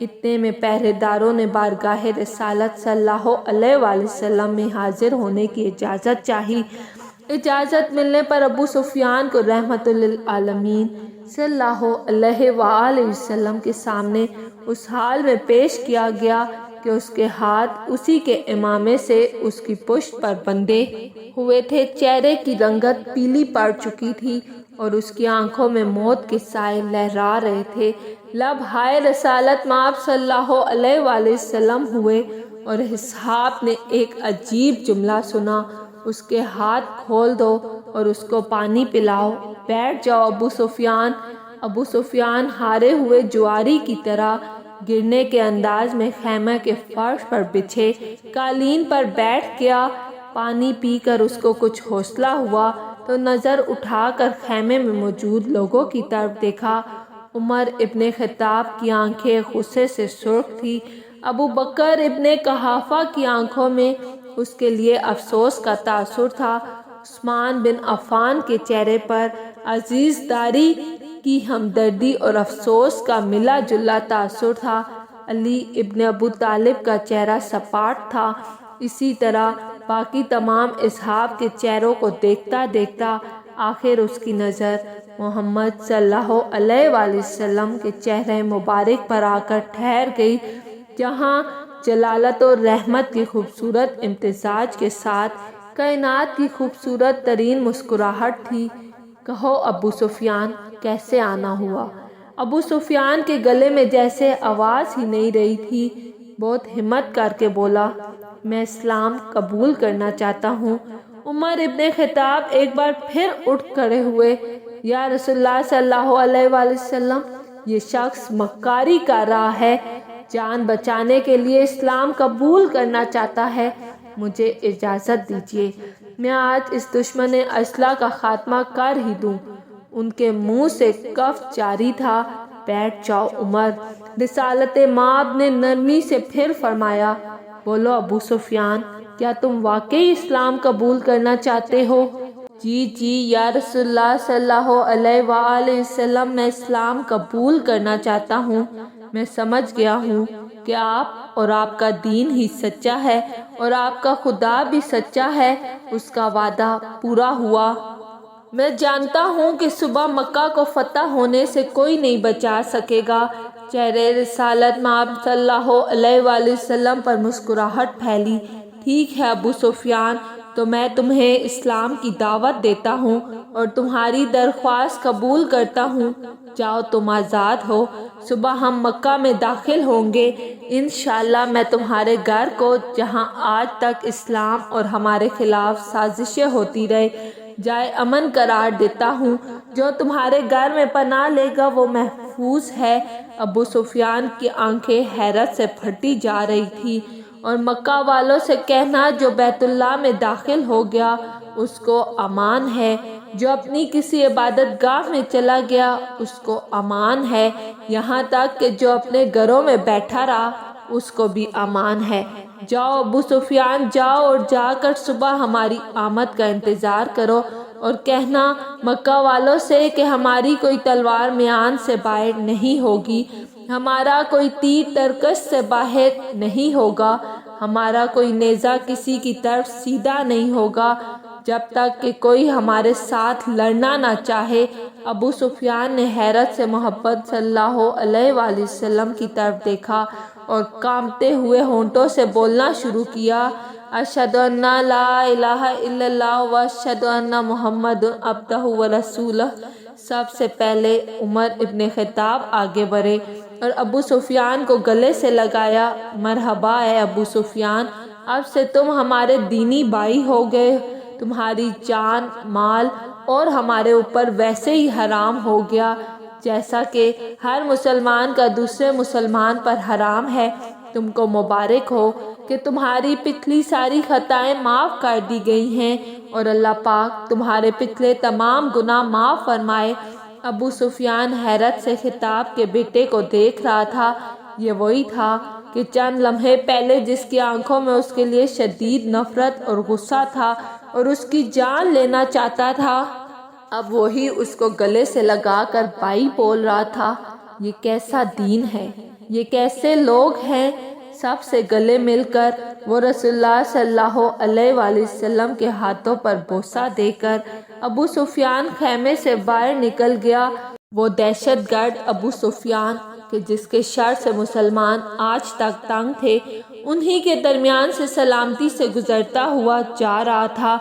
اتنے میں پہرے داروں نے بارگاہ رسالت صلی اللہ علیہ وآلہ وسلم میں حاضر ہونے کی اجازت چاہی۔ اجازت ملنے پر ابو سفیان کو رحمت للعالمین صلی اللہ علیہ وآلہ وسلم کے سامنے اس حال میں پیش کیا گیا کہ اس کے ہاتھ اسی کے امامے سے اس کی پشت پر بندھے ہوئے تھے، چہرے کی رنگت پیلی پڑ چکی تھی اور اس کی آنکھوں میں موت کے سائے لہرا رہے تھے۔ لب ہائے رسالت مآب صلی اللہ علیہ وآلہ وسلم ہوئے اور اصحاب نے ایک عجیب جملہ سنا، اس کے ہاتھ کھول دو اور اس کو پانی پلاؤ، بیٹھ جاؤ ابو سفیان ہارے ہوئے جواری کی طرح گرنے کے انداز میں خیمہ کے فرش پر بچھے قالین پر بیٹھ گیا۔ پانی پی کر اس کو کچھ حوصلہ ہوا تو نظر اٹھا کر خیمے میں موجود لوگوں کی طرف دیکھا۔ عمر ابن خطاب کی آنکھیں غصے سے سرخ تھی، ابو بکر ابن قحافہ کی آنکھوں میں اس کے لیے افسوس کا تاثر تھا، عثمان بن عفان کے چہرے پر عزیزداری کی ہمدردی اور افسوس کا ملا جلا تاثر تھا، علی ابن ابو طالب کا چہرہ سپاٹ تھا۔ اسی طرح باقی تمام اصحاب کے چہروں کو دیکھتا دیکھتا آخر اس کی نظر محمد صلی اللہ علیہ وآلہ وسلم کے چہرے مبارک پر آ کر ٹھہر گئی، جہاں جلالت و رحمت کی خوبصورت امتزاج کے ساتھ کائنات کی خوبصورت ترین مسکراہٹ تھی۔ کہو ابو سفیان، کیسے آنا ہوا؟ ابو سفیان کے گلے میں جیسے آواز ہی نہیں رہی تھی، بہت ہمت کر کے بولا، میں اسلام قبول کرنا چاہتا ہوں۔ عمر ابن خطاب ایک بار پھر اٹھ کھڑے ہوئے، یا رسول اللہ صلی اللہ علیہ وآلہ وسلم، یہ شخص مکاری کر رہا ہے، جان بچانے کے لیے اسلام قبول کرنا چاہتا ہے، مجھے اجازت دیجیے، میں آج اس دشمن اصلاح کا خاتمہ کر ہی دوں۔ ان کے منہ سے کف جاری تھا۔ بیٹھ جاؤ عمر، رسالت مآب نے نرمی سے پھر فرمایا۔ بولو ابو سفیان، کیا تم واقعی اسلام قبول کرنا چاہتے ہو؟ جی یا رسول اللہ صلی اللہ علیہ وآلہ وسلم، میں اسلام قبول کرنا چاہتا ہوں۔ میں سمجھ گیا ہوں کہ آپ اور آپ کا دین ہی سچا ہے اور آپ کا خدا بھی سچا ہے، اس کا وعدہ پورا ہوا۔ میں جانتا ہوں کہ صبح مکہ کو فتح ہونے سے کوئی نہیں بچا سکے گا۔ چہرے رسالت مآب صلی اللہ علیہ وآلہ وسلم پر مسکراہٹ پھیلی۔ ٹھیک ہے ابو سفیان، تو میں تمہیں اسلام کی دعوت دیتا ہوں اور تمہاری درخواست قبول کرتا ہوں۔ جاؤ، تم آزاد ہو، صبح ہم مکہ میں داخل ہوں گے۔ انشاءاللہ میں تمہارے گھر کو، جہاں آج تک اسلام اور ہمارے خلاف سازشیں ہوتی رہے، جائے امن قرار دیتا ہوں۔ جو تمہارے گھر میں پناہ لے گا وہ محفوظ ہے۔ ابو سفیان کی آنکھیں حیرت سے پھٹی جا رہی تھی، اور مکہ والوں سے کہنا جو بیت اللہ میں داخل ہو گیا اس کو امان ہے، جو اپنی کسی عبادت گاہ میں چلا گیا اس کو امان ہے، یہاں تک کہ جو اپنے گھروں میں بیٹھا رہا اس کو بھی امان ہے۔ جاؤ ابو سفیان، جاؤ اور جا کر صبح ہماری آمد کا انتظار کرو اور کہنا مکہ والوں سے کہ ہماری کوئی تلوار میان سے باہر نہیں ہوگی، ہمارا کوئی تیر ترکش سے باہر نہیں ہوگا، ہمارا کوئی نیزہ کسی کی طرف سیدھا نہیں ہوگا، جب تک کہ کوئی ہمارے ساتھ لڑنا نہ چاہے۔ ابو سفیان نے حیرت سے محمد صلی اللہ علیہ وآلہ وسلم کی طرف دیکھا اور کانپتے ہوئے ہونٹوں سے بولنا شروع کیا، اشہد ان لا الہ الا اللہ و اشہد ان محمد عبدہ و رسولہ۔ سب سے پہلے عمر ابن خطاب آگے بڑھے اور ابو سفیان کو گلے سے لگایا۔ مرحبا اے ابو سفیان، اب سے تم ہمارے دینی بھائی ہو گئے، تمہاری جان، مال اور ہمارے اوپر ویسے ہی حرام ہو گیا جیسا کہ ہر مسلمان کا دوسرے مسلمان پر حرام ہے۔ تم کو مبارک ہو کہ تمہاری پچھلی ساری خطائیں معاف کر دی گئی ہیں اور اللہ پاک تمہارے پچھلے تمام گناہ معاف فرمائے۔ ابو سفیان حیرت سے خطاب کے بیٹے کو دیکھ رہا تھا۔ یہ وہی تھا کہ چند لمحے پہلے جس کی آنکھوں میں اس کے لیے شدید نفرت اور غصہ تھا اور اس کی جان لینا چاہتا تھا، اب وہی اس کو گلے سے لگا کر بھائی بول رہا تھا۔ یہ کیسا دین ہے، یہ کیسے لوگ ہیں؟ سب سے گلے مل کر وہ رسول اللہ صلی اللہ علیہ وآلہ وسلم کے ہاتھوں پر بوسہ دے کر ابو سفیان خیمے سے باہر نکل گیا۔ وہ دہشت گرد ابو سفیان کہ جس کے شر سے مسلمان آج تک تنگ تھے، انہی کے درمیان سے سلامتی سے گزرتا ہوا جا رہا تھا۔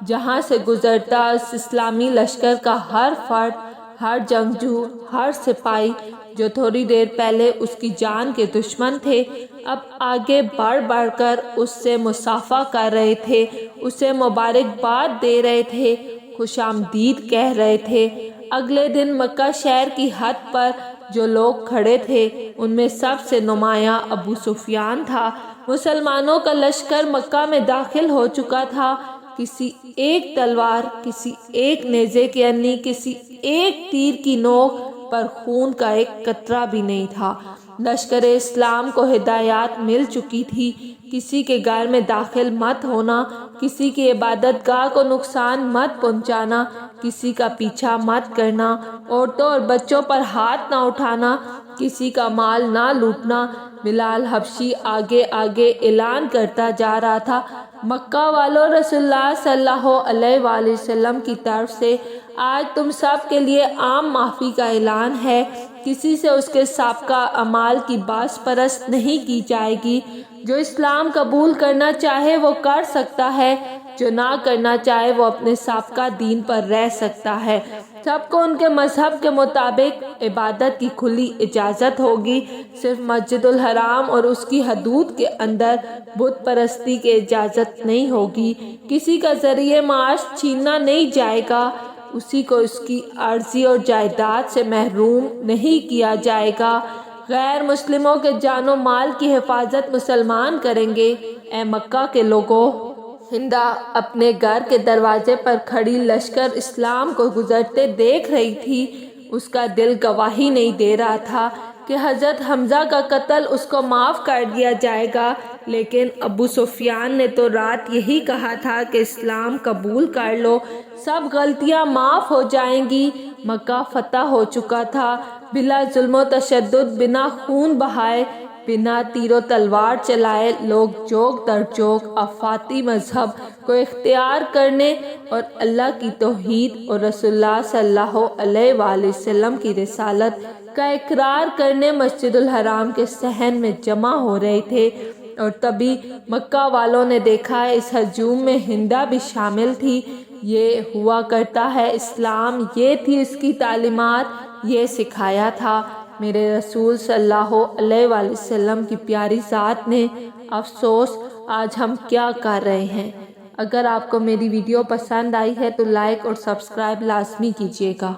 جہاں سے گزرتا اس اسلامی لشکر کا ہر فرد، ہر جنگجو، ہر سپاہی جو تھوڑی دیر پہلے اس کی جان کے دشمن تھے، اب آگے بڑھ بڑھ کر اس سے مصافحہ کر رہے تھے، اسے مبارکباد دے رہے تھے، خوش آمدید کہہ رہے تھے۔ اگلے دن مکہ شہر کی حد پر جو لوگ کھڑے تھے، ان میں سب سے نمایاں ابو سفیان تھا۔ مسلمانوں کا لشکر مکہ میں داخل ہو چکا تھا۔ کسی ایک تلوار، کسی ایک نیزے کی انی، کسی ایک تیر کی نوک پر خون کا ایک قطرہ بھی نہیں تھا۔ لشکر اسلام کو ہدایات مل چکی تھی، کسی کے گھر میں داخل مت ہونا، کسی کی عبادت گاہ کو نقصان مت پہنچانا، کسی کا پیچھا مت کرنا، عورتوں اور بچوں پر ہاتھ نہ اٹھانا، کسی کا مال نہ لوٹنا۔ بلال حبشی آگے آگے اعلان کرتا جا رہا تھا، مکہ والوں، رسول اللہ صلی اللہ علیہ وآلہ وسلم کی طرف سے آج تم سب کے لیے عام معافی کا اعلان ہے۔ کسی سے اس کے سابقہ اعمال کی باس پرست نہیں کی جائے گی۔ جو اسلام قبول کرنا چاہے وہ کر سکتا ہے، جو نہ کرنا چاہے وہ اپنے سابقہ دین پر رہ سکتا ہے۔ سب کو ان کے مذہب کے مطابق عبادت کی کھلی اجازت ہوگی۔ صرف مسجد الحرام اور اس کی حدود کے اندر بت پرستی کی اجازت نہیں ہوگی۔ کسی کا ذریعہ معاش چھیننا نہیں جائے گا، اسی کو اس کی عرضی اور جائیداد سے محروم نہیں کیا جائے گا۔ غیر مسلموں کے جان و مال کی حفاظت مسلمان کریں گے۔ اے مکہ کے لوگوں! ہندا اپنے گھر کے دروازے پر کھڑی لشکر اسلام کو گزرتے دیکھ رہی تھی۔ اس کا دل گواہی نہیں دے رہا تھا کہ حضرت حمزہ کا قتل اس کو معاف کر دیا جائے گا، لیکن ابو سفیان نے تو رات یہی کہا تھا کہ اسلام قبول کر لو، سب غلطیاں معاف ہو جائیں گی۔ مکہ فتح ہو چکا تھا، بلا ظلم و تشدد، بنا خون بہائے، بنا تیر و تلوار چلائے لوگ جوگ در جوگ افاقی مذہب کو اختیار کرنے اور اللہ کی توحید اور رسول اللہ صلی اللہ علیہ وآلہ وسلم کی رسالت کا اقرار کرنے مسجد الحرام کے صحن میں جمع ہو رہے تھے۔ اور تبھی مکہ والوں نے دیکھا اس ہجوم میں ہندا بھی شامل تھی۔ یہ ہوا کرتا ہے اسلام، یہ تھی اس کی تعلیمات، یہ سکھایا تھا میرے رسول صلی اللہ علیہ وآلہ وسلم کی پیاری ذات نے۔ افسوس آج ہم کیا کر رہے ہیں۔ اگر آپ کو میری ویڈیو پسند آئی ہے تو لائک اور سبسکرائب لازمی کیجیے گا۔